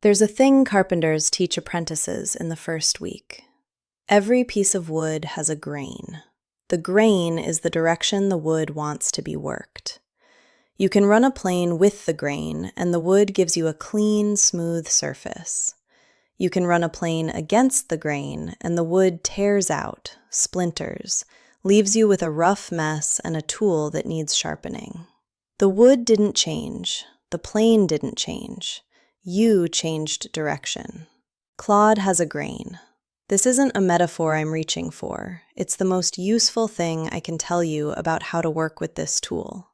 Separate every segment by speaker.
Speaker 1: There's a thing carpenters teach apprentices in the first week. Every piece of wood has a grain. The grain is the direction the wood wants to be worked. You can run a plane with the grain, and the wood gives you a clean, smooth surface. You can run a plane against the grain, and the wood tears out, splinters, leaves you with a rough mess and a tool that needs sharpening. The wood didn't change. The plane didn't change. You changed direction. Claude has a grain. This isn't a metaphor I'm reaching for. It's the most useful thing I can tell you about how to work with this tool.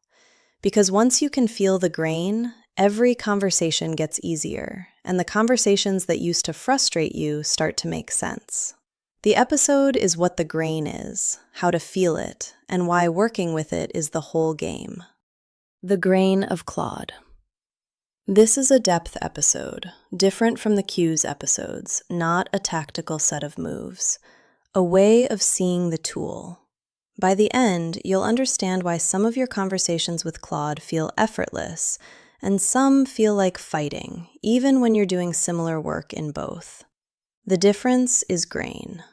Speaker 1: Because once you can feel the grain, every conversation gets easier, and the conversations that used to frustrate you start to make sense. The episode is what the grain is, how to feel it, and why working with it is the whole game. The grain of Claude. This is a depth episode, different from the cues episodes, not a tactical set of moves, a way of seeing the tool. By the end, you'll understand why some of your conversations with Claude feel effortless, and some feel like fighting, even when you're doing similar work in both. The difference is grain.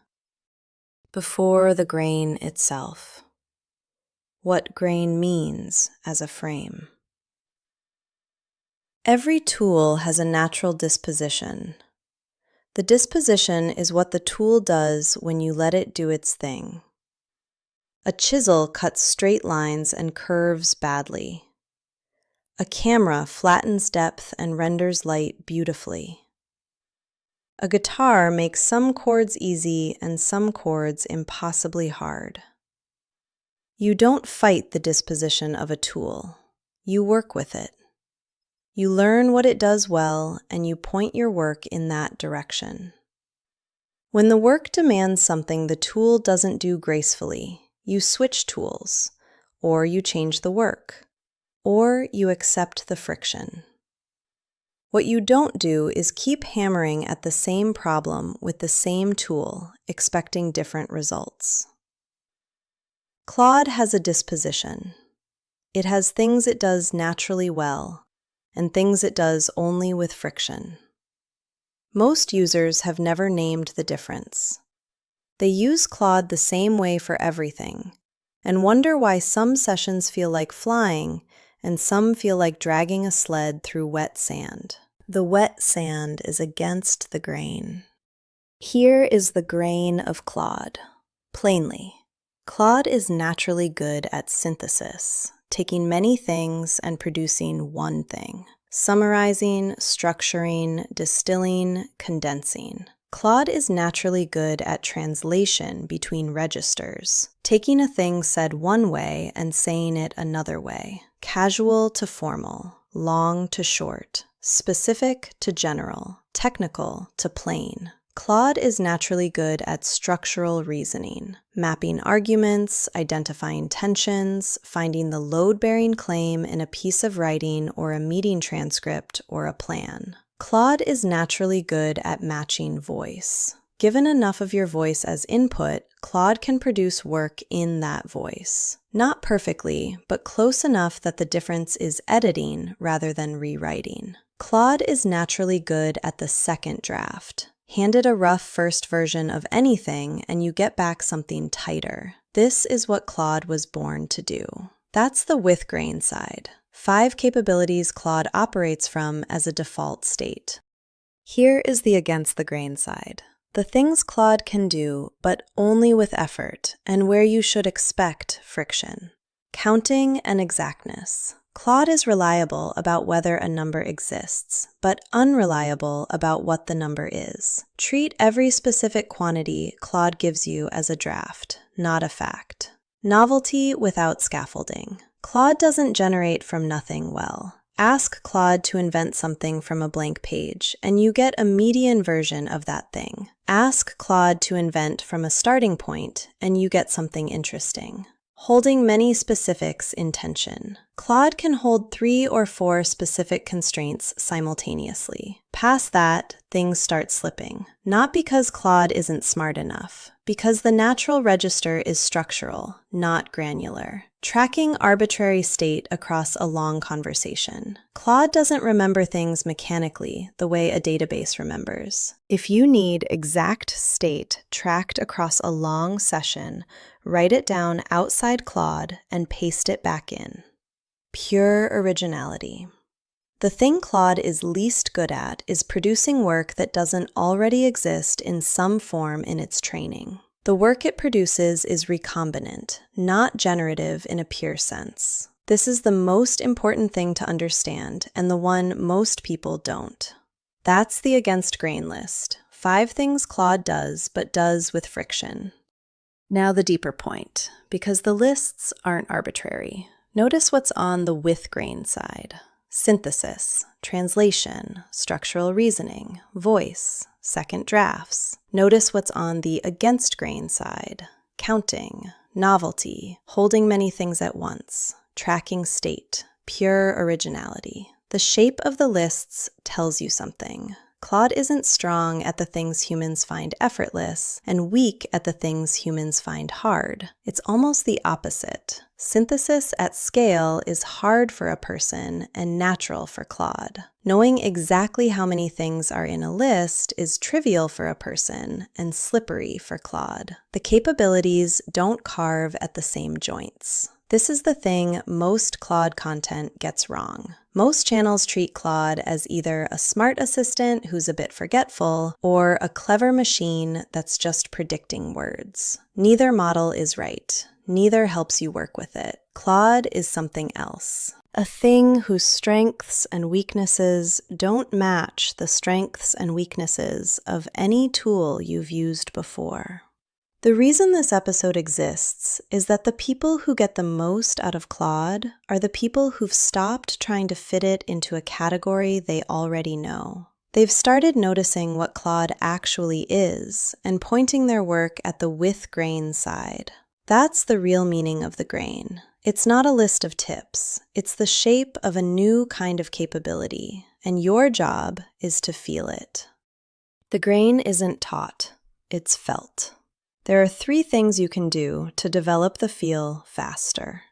Speaker 1: Before the grain itself. What grain means as a frame. Every tool has a natural disposition. The disposition is what the tool does when you let it do its thing. A chisel cuts straight lines and curves badly. A camera flattens depth and renders light beautifully. A guitar makes some chords easy and some chords impossibly hard. You don't fight the disposition of a tool. You work with it. You learn what it does well, and you point your work in that direction. When the work demands something the tool doesn't do gracefully, you switch tools, or you change the work, or you accept the friction. What you don't do is keep hammering at the same problem with the same tool, expecting different results. Claude has a disposition. It has things it does naturally well, and things it does only with friction. Most users have never named the difference. They use Claude the same way for everything, and wonder why some sessions feel like flying and some feel like dragging a sled through wet sand. The wet sand is against the grain. Here is the grain of Claude. Plainly, Claude is naturally good at synthesis, taking many things and producing one thing. Summarising, structuring, distilling, condensing. Claude is naturally good at translation between registers, taking a thing said one way and saying it another way. Casual to formal, long to short, specific to general, technical to plain. Claude is naturally good at structural reasoning, mapping arguments, identifying tensions, finding the load-bearing claim in a piece of writing or a meeting transcript or a plan. Claude is naturally good at matching voice. Given enough of your voice as input, Claude can produce work in that voice. Not perfectly, but close enough that the difference is editing rather than rewriting. Claude is naturally good at the second draft. Hand it a rough first version of anything and you get back something tighter. This is what Claude was born to do. That's the with grain side. 5 capabilities Claude operates from as a default state. Here is the against the grain side. The things Claude can do, but only with effort, and where you should expect friction. Counting and exactness. Claude is reliable about whether a number exists, but unreliable about what the number is. Treat every specific quantity Claude gives you as a draft, not a fact. Novelty without scaffolding. Claude doesn't generate from nothing well. Ask Claude to invent something from a blank page, and you get a median version of that thing. Ask Claude to invent from a starting point, and you get something interesting. Holding many specifics in tension. Claude can hold 3 or 4 specific constraints simultaneously. Past that, things start slipping. Not because Claude isn't smart enough, because the natural register is structural, not granular, tracking arbitrary state across a long conversation. Claude doesn't remember things mechanically the way a database remembers. If you need exact state tracked across a long session, write it down outside Claude and paste it back in. Pure originality. The thing Claude is least good at is producing work that doesn't already exist in some form in its training. The work it produces is recombinant, not generative in a pure sense. This is the most important thing to understand, and the one most people don't. That's the against grain list. 5 things Claude does, but does with friction. Now the deeper point, because the lists aren't arbitrary. Notice what's on the with grain side. Synthesis, translation, structural reasoning, voice, second drafts. Notice what's on the against grain side. Counting, novelty, holding many things at once, tracking state, pure originality. The shape of the lists tells you something. Claude isn't strong at the things humans find effortless and weak at the things humans find hard. It's almost the opposite. Synthesis at scale is hard for a person and natural for Claude. Knowing exactly how many things are in a list is trivial for a person and slippery for Claude. The capabilities don't carve at the same joints. This is the thing most Claude content gets wrong. Most channels treat Claude as either a smart assistant who's a bit forgetful or a clever machine that's just predicting words. Neither model is right. Neither helps you work with it. Claude is something else. A thing whose strengths and weaknesses don't match the strengths and weaknesses of any tool you've used before. The reason this episode exists is that the people who get the most out of Claude are the people who've stopped trying to fit it into a category they already know. They've started noticing what Claude actually is and pointing their work at the with grain side. That's the real meaning of the grain. It's not a list of tips. It's the shape of a new kind of capability, and your job is to feel it. The grain isn't taught, it's felt. There are 3 things you can do to develop the feel faster.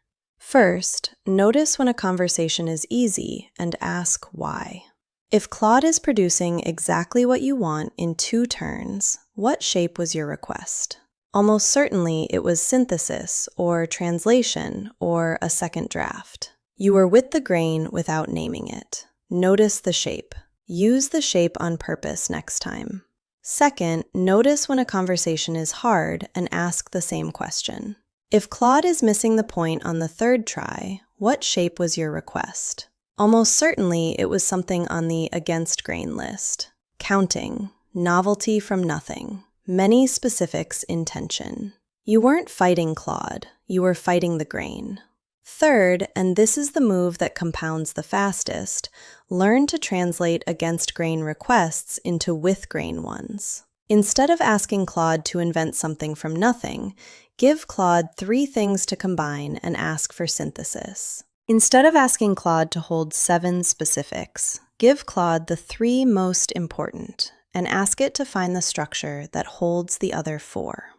Speaker 1: First, notice when a conversation is easy and ask why. If Claude is producing exactly what you want in 2 turns, what shape was your request? Almost certainly it was synthesis or translation or a second draft. You were with the grain without naming it. Notice the shape. Use the shape on purpose next time. Second, notice when a conversation is hard and ask the same question. If Claude is missing the point on the 3rd try, what shape was your request? Almost certainly it was something on the against grain list. Counting, novelty from nothing, many specifics in tension. You weren't fighting Claude, you were fighting the grain. Third, and this is the move that compounds the fastest, learn to translate against grain requests into with grain ones. Instead of asking Claude to invent something from nothing, give Claude 3 things to combine and ask for synthesis. Instead of asking Claude to hold 7 specifics, give Claude the 3 most important and ask it to find the structure that holds the other 4.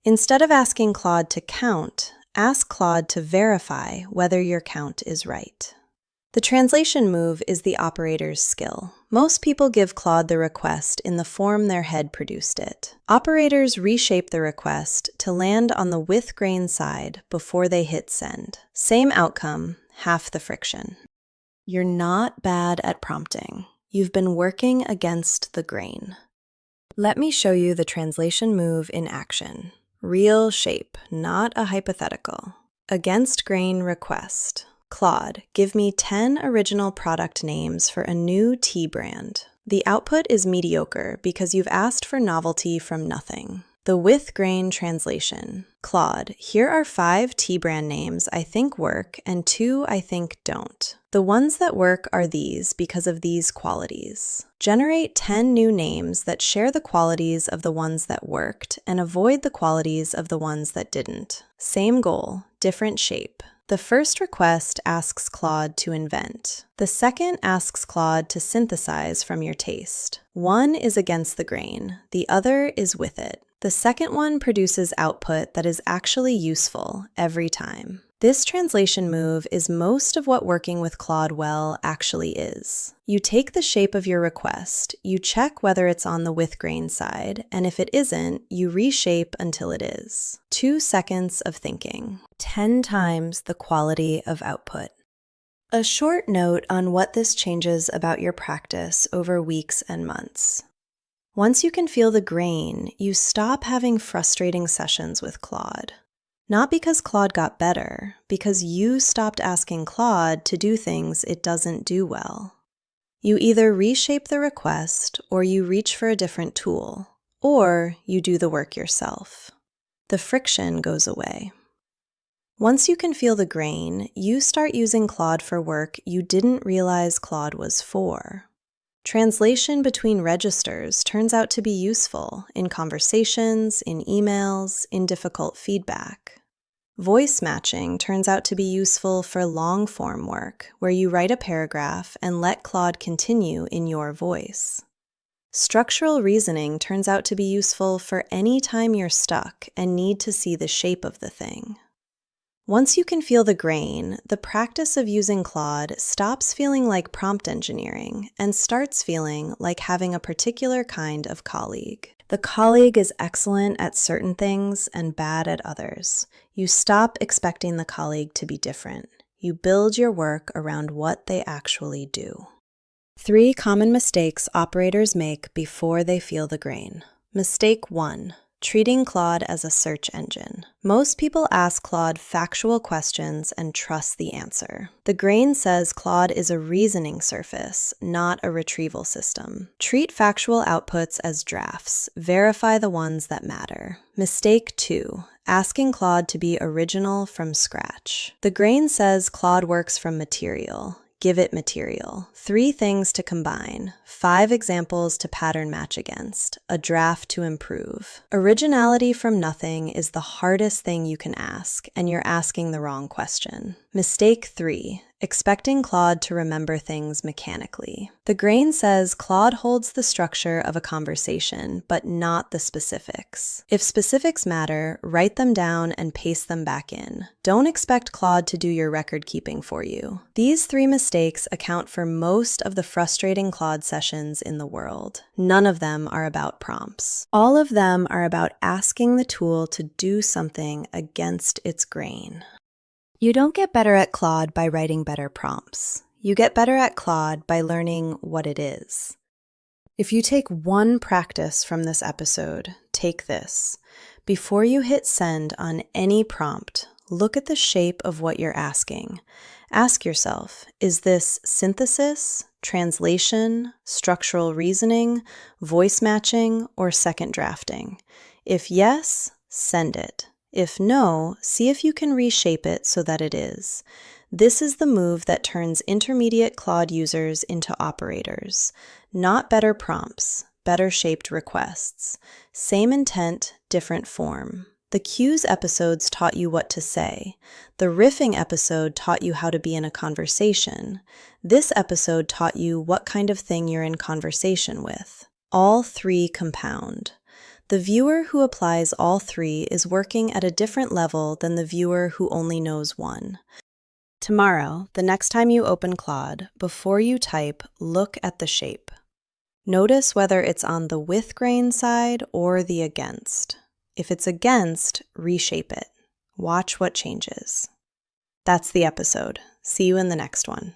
Speaker 1: Instead of asking Claude to count, ask Claude to verify whether your count is right. The translation move is the operator's skill. Most people give Claude the request in the form their head produced it. Operators reshape the request to land on the with grain side before they hit send. Same outcome, half the friction. You're not bad at prompting. You've been working against the grain. Let me show you the translation move in action. Real shape, not a hypothetical. Against grain request. Claude, give me 10 original product names for a new tea brand. The output is mediocre because you've asked for novelty from nothing. The with grain translation. Claude, here are 5 tea brand names I think work and 2 I think don't. The ones that work are these because of these qualities. Generate 10 new names that share the qualities of the ones that worked and avoid the qualities of the ones that didn't. Same goal, different shape. The first request asks Claude to invent. The second asks Claude to synthesize from your taste. One is against the grain, the other is with it. The second one produces output that is actually useful every time. This translation move is most of what working with Claude well actually is. You take the shape of your request, you check whether it's on the with grain side, and if it isn't, you reshape until it is. 2 seconds of thinking. 10 times the quality of output. A short note on what this changes about your practice over weeks and months. Once you can feel the grain, you stop having frustrating sessions with Claude. Not because Claude got better, because you stopped asking Claude to do things it doesn't do well. You either reshape the request, or you reach for a different tool, or you do the work yourself. The friction goes away. Once you can feel the grain, you start using Claude for work you didn't realize Claude was for. Translation between registers turns out to be useful in conversations, in emails, in difficult feedback. Voice matching turns out to be useful for long-form work, where you write a paragraph and let Claude continue in your voice. Structural reasoning turns out to be useful for any time you're stuck and need to see the shape of the thing. Once you can feel the grain, the practice of using Claude stops feeling like prompt engineering and starts feeling like having a particular kind of colleague. The colleague is excellent at certain things and bad at others. You stop expecting the colleague to be different. You build your work around what they actually do. 3 common mistakes operators make before they feel the grain. Mistake 1. Treating Claude as a search engine. Most people ask Claude factual questions and trust the answer. The grain says Claude is a reasoning surface, not a retrieval system. Treat factual outputs as drafts. Verify the ones that matter. Mistake 2. Asking Claude to be original from scratch. The grain says Claude works from material. Give it material. 3 things to combine. 5 examples to pattern match against. A draft to improve. Originality from nothing is the hardest thing you can ask, and you're asking the wrong question. Mistake 3. Expecting Claude to remember things mechanically. The grain says Claude holds the structure of a conversation, but not the specifics. If specifics matter, write them down and paste them back in. Don't expect Claude to do your record keeping for you. These 3 mistakes account for most of the frustrating Claude sessions in the world. None of them are about prompts. All of them are about asking the tool to do something against its grain. You don't get better at Claude by writing better prompts. You get better at Claude by learning what it is. If you take one practice from this episode, take this. Before you hit send on any prompt, look at the shape of what you're asking. Ask yourself, is this synthesis, translation, structural reasoning, voice matching, or second drafting? If yes, send it. If no, see if you can reshape it so that it is. This is the move that turns intermediate Claude users into operators. Not better prompts, better shaped requests. Same intent, different form. The cues episodes taught you what to say. The riffing episode taught you how to be in a conversation. This episode taught you what kind of thing you're in conversation with. All 3 compound. The viewer who applies all 3 is working at a different level than the viewer who only knows one. Tomorrow, the next time you open Claude, before you type, look at the shape. Notice whether it's on the with grain side or the against. If it's against, reshape it. Watch what changes. That's the episode. See you in the next one.